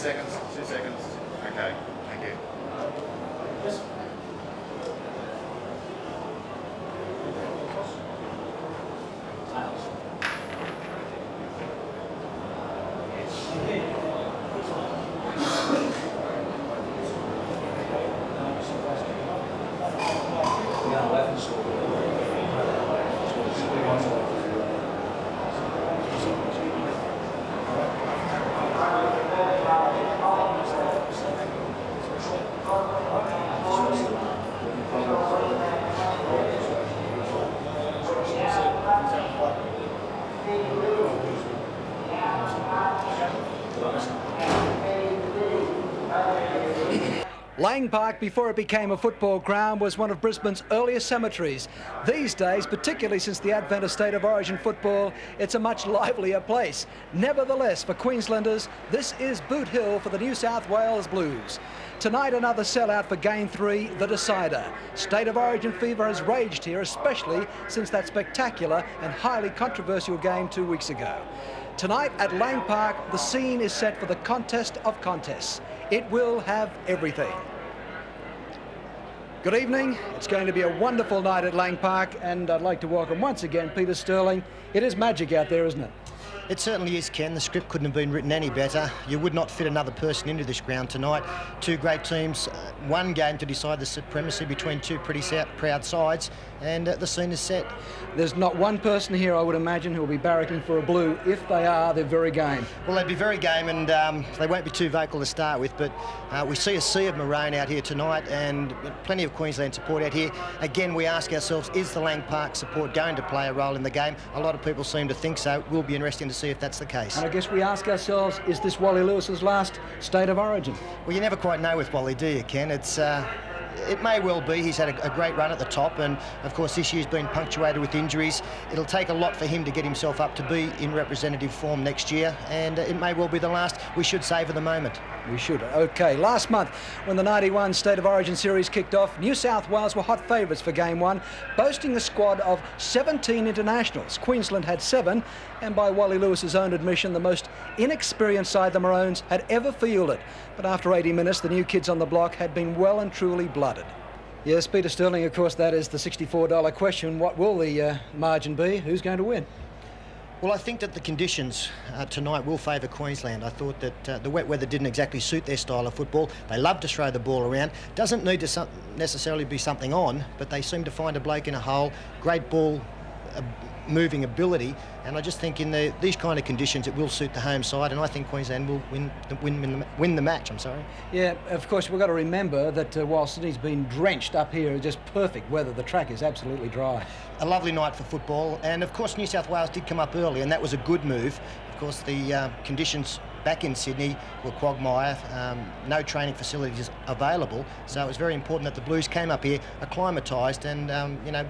seconds. 2 seconds. Okay. Thank you. Lang Park, before it became a football ground, was one of Brisbane's earliest cemeteries. These days, particularly since the advent of State of Origin football, it's a much livelier place. Nevertheless, for Queenslanders, this is Boot Hill for the New South Wales Blues. Tonight, another sellout for Game 3, the decider. State of Origin fever has raged here, especially since that spectacular and highly controversial game 2 weeks ago. Tonight at Lang Park, the scene is set for the contest of contests. It will have everything. Good evening. It's going to be a wonderful night at Lang Park, and I'd like to welcome once again Peter Sterling. It is magic out there, isn't it? It certainly is, Ken. The script couldn't have been written any better. You would not fit another person into this ground tonight. Two great teams, one game to decide the supremacy between two pretty proud sides, and the scene is set. There's not one person here, I would imagine, who will be barracking for a blue. If they are, they're very game. Well, they'd be very game, and they won't be too vocal to start with, but we see a sea of maroon out here tonight, and plenty of Queensland support out here. Again, we ask ourselves, is the Lang Park support going to play a role in the game? A lot of people seem to think so. It will be interesting to see if that's the case. And I guess we ask ourselves, is this Wally Lewis's last State of Origin? Well, you never quite know with Wally, do you, Ken? It may well be. He's had a great run at the top, and of course this year's been punctuated with injuries. It'll take a lot for him to get himself up to be in representative form next year, and it may well be the last. We should savour the moment. We should. OK, last month when the 91 State of Origin series kicked off, New South Wales were hot favourites for Game 1, boasting a squad of 17 internationals. Queensland had 7, and by Wally Lewis's own admission, the most inexperienced side the Maroons had ever fielded. But after 80 minutes, the new kids on the block had been well and truly blooded. Yes, Peter Sterling, of course, that is the $64 question. What will the margin be? Who's going to win? Well, I think that the conditions tonight will favour Queensland. I thought that the wet weather didn't exactly suit their style of football. They love to throw the ball around. Doesn't need to necessarily be something on, but they seem to find a bloke in a hole. Great ball moving ability, and I just think in these kind of conditions it will suit the home side, and I think Queensland will win the match. I'm sorry. Yeah, of course we've got to remember that while Sydney's been drenched, up here just perfect weather. The track is absolutely dry. A lovely night for football, and of course New South Wales did come up early, and that was a good move. Of course the conditions back in Sydney were quagmire, no training facilities available, so it was very important that the Blues came up here acclimatised, and you know,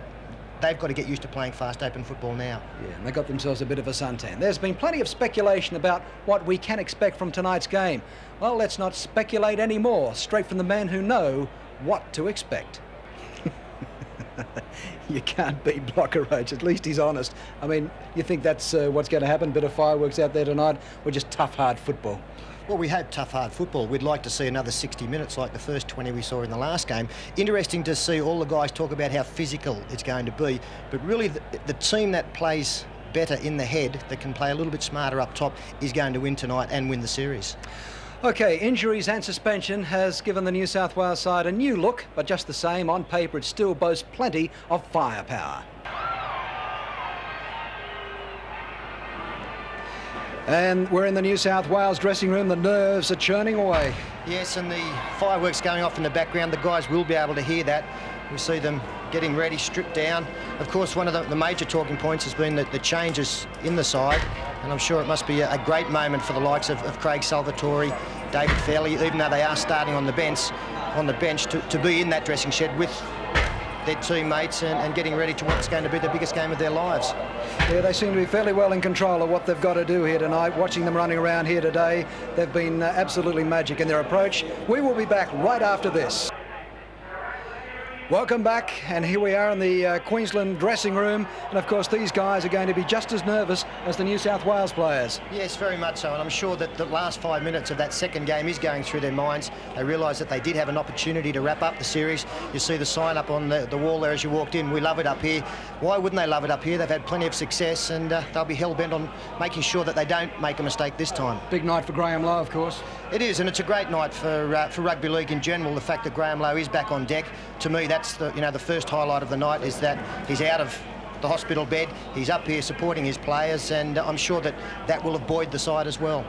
they've got to get used to playing fast open football now. Yeah, and they got themselves a bit of a suntan. There's been plenty of speculation about what we can expect from tonight's game. Well, let's not speculate anymore. Straight from the men who know what to expect. You can't beat Blocker Roach. At least he's honest. I mean, you think that's what's going to happen? Bit of fireworks out there tonight, or just tough, hard football? Well, we hope tough, hard football. We'd like to see another 60 minutes like the first 20 we saw in the last game. Interesting to see all the guys talk about how physical it's going to be. But really, the team that plays better in the head, that can play a little bit smarter up top, is going to win tonight and win the series. OK, injuries and suspension has given the New South Wales side a new look, but just the same, on paper it still boasts plenty of firepower. And we're in the New South Wales dressing room. The nerves are churning away. Yes, and the fireworks going off in the background, the guys will be able to hear that. We see them getting ready, stripped down. Of course, one of the major talking points has been the changes in the side, and I'm sure it must be a great moment for the likes of Craig Salvatore, David Fairley, even though they are starting on the bench to be in that dressing shed with their teammates and getting ready to what's going to be the biggest game of their lives. Yeah, they seem to be fairly well in control of what they've got to do here tonight. Watching them running around here today, they've been absolutely magic in their approach. We will be back right after this. Welcome back, and here we are in the Queensland dressing room, and of course these guys are going to be just as nervous as the New South Wales players. Yes, very much so, and I'm sure that the last 5 minutes of that second game is going through their minds. They realise that they did have an opportunity to wrap up the series. You see the sign up on the wall there as you walked in, "We love it up here." Why wouldn't they love it up here? They've had plenty of success, and they'll be hell-bent on making sure that they don't make a mistake this time. Big night for Graham Lowe, of course. It is, and it's a great night for rugby league in general. The fact that Graham Lowe is back on deck, to me, that's the first highlight of the night, is that he's out of the hospital bed, he's up here supporting his players, and I'm sure that will have buoyed the side as well.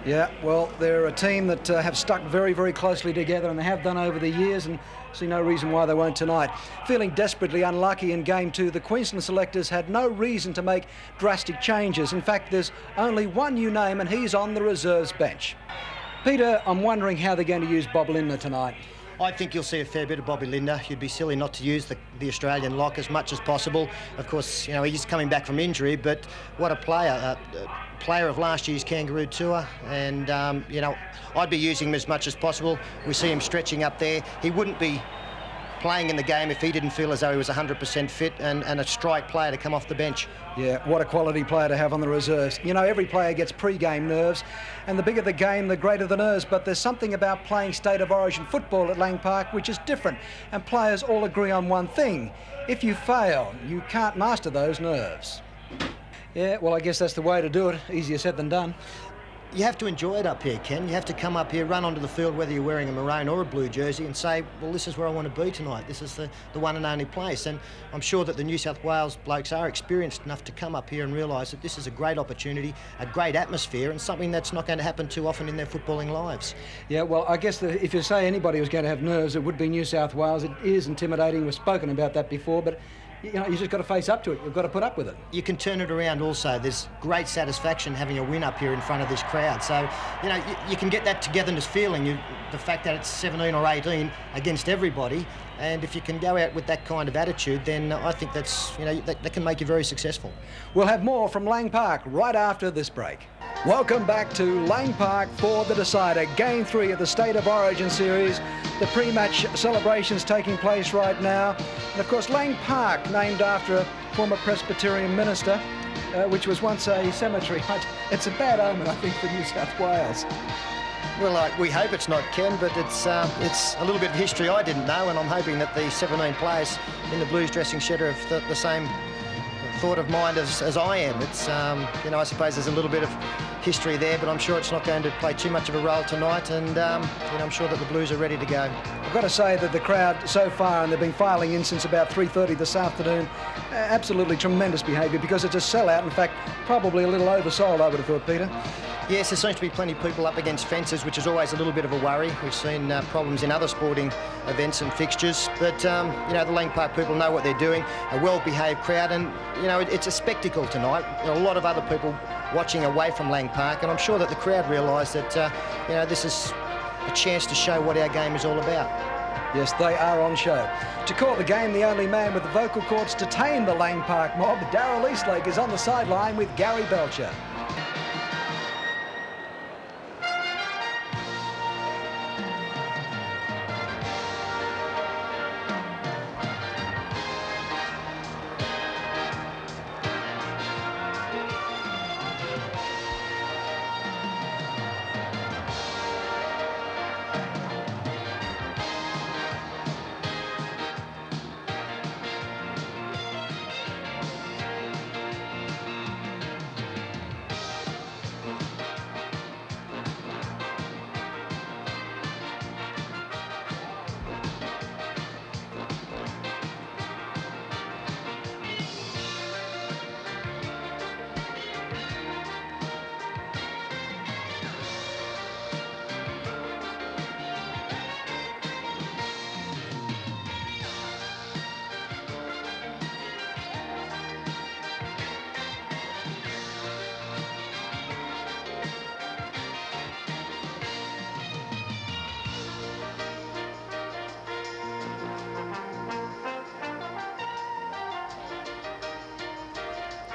Yeah, well, they're a team that have stuck very, very closely together, and they have done over the years, and see no reason why they won't tonight. Feeling desperately unlucky in Game 2, the Queensland selectors had no reason to make drastic changes. In fact, there's only one new name, and he's on the reserves bench. Peter, I'm wondering how they're going to use Bob Lindner tonight. I think you'll see a fair bit of Bobby Lindner. You'd be silly not to use the Australian lock as much as possible. Of course, he's coming back from injury, but what a player. Player of last year's Kangaroo Tour, and I'd be using him as much as possible. We see him stretching up there. He wouldn't be playing in the game if he didn't feel as though he was 100% fit, and a strike player to come off the bench. Yeah, what a quality player to have on the reserves. Every player gets pre-game nerves, and the bigger the game, the greater the nerves, but there's something about playing State of Origin football at Lang Park which is different, and players all agree on one thing: if you fail, you can't master those nerves. Yeah, well, I guess that's the way to do it. Easier said than done. You have to enjoy it up here, Ken. You have to come up here, run onto the field, whether you're wearing a maroon or a blue jersey, and say, well, this is where I want to be tonight. This is the one and only place. And I'm sure that the New South Wales blokes are experienced enough to come up here and realise that this is a great opportunity, a great atmosphere, and something that's not going to happen too often in their footballing lives. Yeah, well, I guess if you say anybody was going to have nerves, it would be New South Wales. It is intimidating. We've spoken about that before, but you just got to face up to it. You've got to put up with it. You can turn it around also. There's great satisfaction having a win up here in front of this crowd. So, you can get that togetherness feeling, the fact that it's 17 or 18 against everybody. And if you can go out with that kind of attitude, then I think that's, that can make you very successful. We'll have more from Lang Park right after this break. Welcome back to Lang Park for the decider. Game 3 of the State of Origin series. The pre-match celebrations taking place right now. And of course, Lang Park, named after a former Presbyterian minister, which was once a cemetery. It's a bad omen, I think, for New South Wales. Well, we hope it's not, Ken, but it's a little bit of history I didn't know, and I'm hoping that the 17 players in the Blues dressing shed are of the same thought of mind as I am. It's, I suppose there's a little bit of history there, but I'm sure it's not going to play too much of a role tonight, and I'm sure that the Blues are ready to go. I've got to say that the crowd so far, and they've been filing in since about 3:30 this afternoon, absolutely tremendous behaviour, because it's a sellout. In fact, probably a little oversold, I would have thought, Peter. Yes, there seems to be plenty of people up against fences, which is always a little bit of a worry. We've seen problems in other sporting events and fixtures, but the Lang Park people know what they're doing. A well-behaved crowd, and it's a spectacle tonight. There are a lot of other people watching away from Lang Park, and I'm sure that the crowd realise that this is a chance to show what our game is all about. Yes, they are on show. To call the game, the only man with the vocal cords to tame the Lang Park mob, Darrel Eastlake, is on the sideline with Gary Belcher.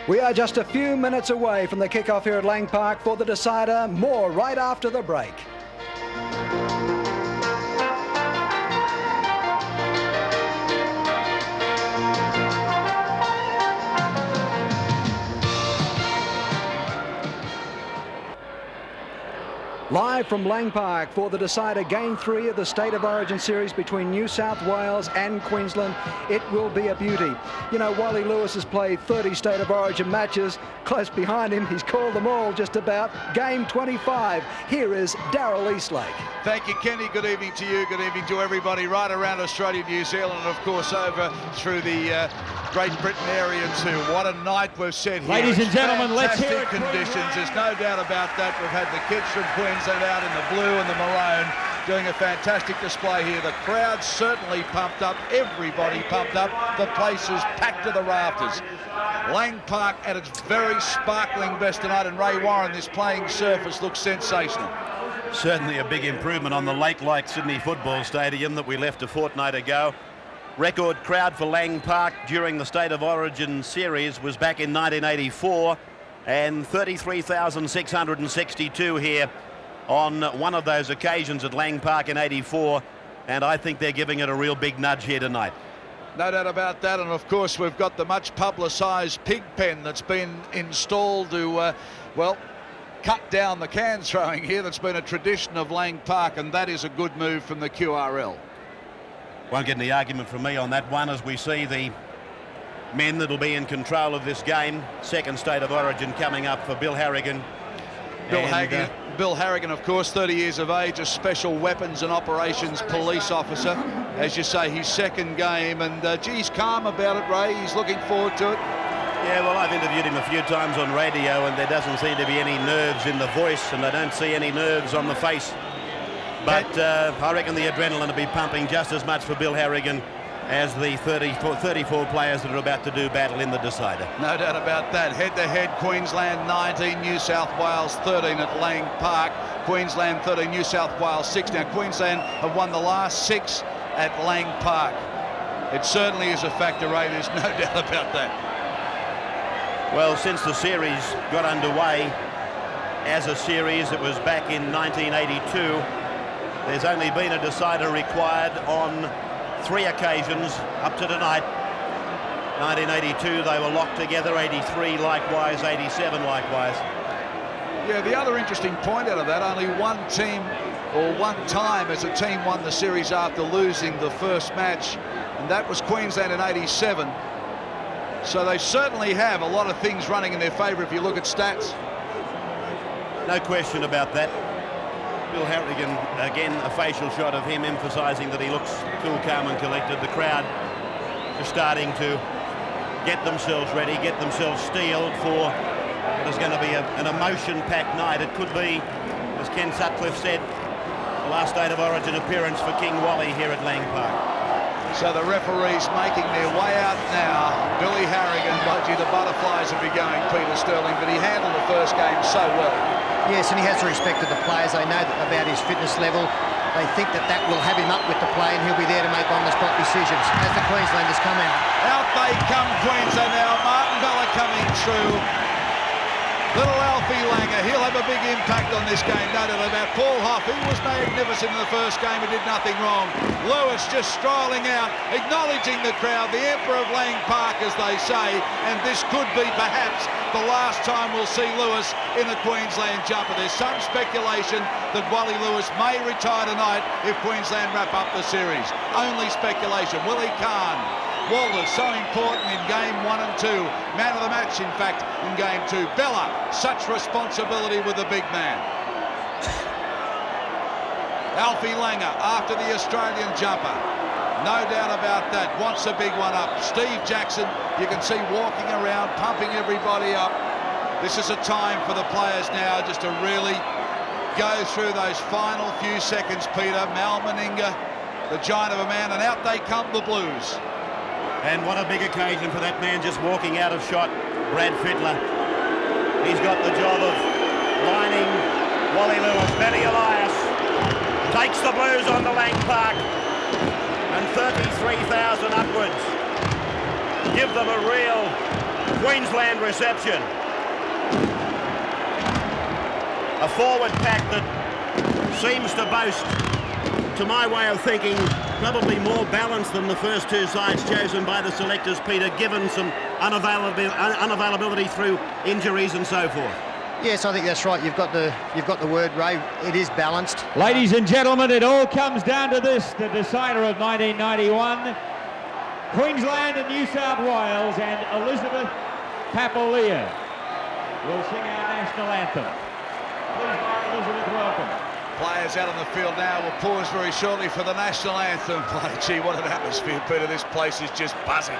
We are just a few minutes away from the kickoff here at Lang Park for the decider. More right after the break. Live from Lang Park for the decider, Game 3 of the State of Origin series between New South Wales and Queensland. It will be a beauty. You know, Wally Lewis has played 30 State of Origin matches. Close behind him, he's called them all just about. Game 25. Here is Darrel Eastlake. Thank you, Kenny. Good evening to you. Good evening to everybody right around Australia, New Zealand, and of course over through the Great Britain area too. What a night we've set here. Ladies and gentlemen, let's hear it. Conditions. There's no doubt about that. We've had the kids from Queensland out in the blue and the maroon doing a fantastic display here. The crowd certainly pumped up. Everybody pumped up. The place is packed to the rafters. Lang Park at its very sparkling best tonight, and Ray Warren, this playing surface looks sensational. Certainly a big improvement on the lake-like Sydney Football Stadium that we left a fortnight ago. Record crowd for Lang Park during the State of Origin series was back in 1984, and 33,662 here on one of those occasions at Lang Park in 84, and I think they're giving it a real big nudge here tonight. No doubt about that, and of course we've got the much publicised pig pen that's been installed to, well, cut down the can throwing here. That's been a tradition of Lang Park, and that is a good move from the QRL. Won't get any argument from me on that one, as we see the men that'll be in control of this game. Second State of Origin coming up for Bill Harrigan. Bill Harrigan, of course, 30 years of age, a special weapons and operations police officer. As you say, his second game, and geez, calm about it, Ray. He's looking forward to it. Yeah, well, I've interviewed him a few times on radio, and there doesn't seem to be any nerves in the voice, and I don't see any nerves on the face. But I reckon the adrenaline will be pumping just as much for Bill Harrigan as the 34 players that are about to do battle in the decider. No doubt about that. Head-to-head, Queensland 19, New South Wales 13 at Lang Park. Queensland 13, New South Wales 6. Now, Queensland have won the last 6 at Lang Park. It certainly is a factor, Ray. There's no doubt about that. Well, since the series got underway as a series, it was back in 1982. There's only been a decider required on 3 occasions up to tonight. 1982 they were locked together, 83 likewise, 87 likewise. Yeah, the other interesting point out of that, only one team or one time as a team won the series after losing the first match, and that was Queensland in 87. So they certainly have a lot of things running in their favour if you look at stats. No question about that. Bill Harrigan, again, a facial shot of him emphasising that he looks cool, calm and collected. The crowd are starting to get themselves ready, get themselves steeled for what is going to be an emotion-packed night. It could be, as Ken Sutcliffe said, the last State of Origin appearance for King Wally here at Lang Park. So the referees making their way out now. Billy Harrigan, gee, the butterflies will be going, Peter Sterling, but he handled the first game so well. Yes, and he has the respect of the players. They know about his fitness level. They think that will have him up with the play, and he'll be there to make on-the-spot decisions as the Queenslanders come out. Out they come, Queensland now. Martin Bella coming through. Little Alfie Langer, he'll have a big impact on this game, no doubt about. Paul Hoff, he was magnificent in the first game and did nothing wrong. Lewis just strolling out, acknowledging the crowd, the Emperor of Lang Park, as they say, and this could be perhaps the last time we'll see Lewis in a Queensland jumper. There's some speculation that Wally Lewis may retire tonight if Queensland wrap up the series. Only speculation. Willie Kahn. Walters, so important in game 1 and 2. Man of the match, in fact, in game 2. Bella, such responsibility with the big man. Alfie Langer, after the Australian jumper. No doubt about that, wants a big one up. Steve Jackson, you can see walking around, pumping everybody up. This is a time for the players now just to really go through those final few seconds, Peter. Mal Meninga, the giant of a man, and out they come, the Blues. And what a big occasion for that man just walking out of shot, Brad Fittler. He's got the job of lining Wally Lewis. Benny Elias takes the Blues on to Lang Park, and 33,000 upwards give them a real Queensland reception. A forward pack that seems to boast, to my way of thinking, probably more balanced than the first 2 sides chosen by the selectors, Peter, given some unavailability through injuries and so forth. Yes, I think that's right. You've got the word, Ray. It is balanced. Ladies and gentlemen, it all comes down to this, the decider of 1991. Queensland and New South Wales and Elizabeth Papalia will sing our national anthem. Please, Elizabeth, welcome. Players out on the field now will pause very shortly for the national anthem. Gee, what an atmosphere, Peter. This place is just buzzing.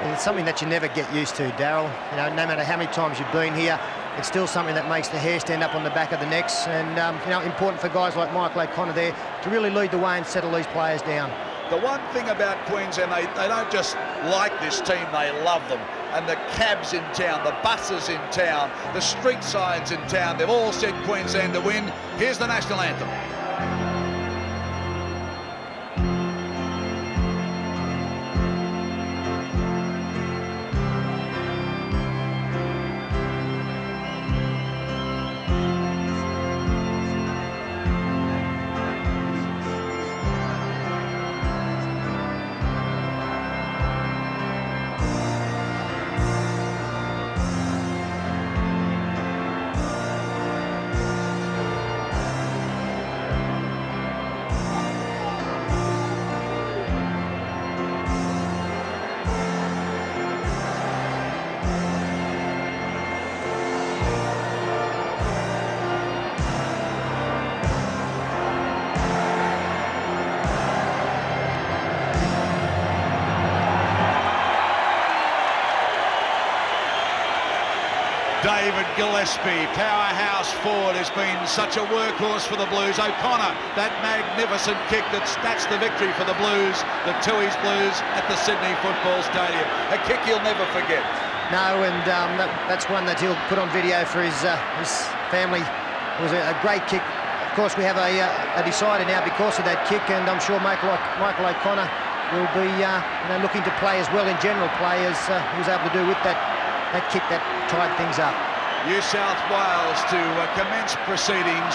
Well, it's something that you never get used to, Darrell. You know, no matter how many times you've been here, it's still something that makes the hair stand up on the back of the necks. And, you know, important for guys like Michael O'Connor there to really lead the way and settle these players down. The one thing about Queensland, they don't just like this team, they love them. And the cabs in town, the buses in town, the street signs in town, they've all said Queensland to win. Here's the national anthem. David Gillespie, powerhouse forward, has been such a workhorse for the Blues. O'Connor, that magnificent kick, that's the victory for the Blues, the Tooheys Blues at the Sydney Football Stadium. A kick he'll never forget. No, and that's one that he'll put on video for his family. It was a great kick. Of course, we have a decider now because of that kick, and I'm sure Michael O'Connor will be looking to play as well in general play as he was able to do with that kick that tied things up. New South Wales to commence proceedings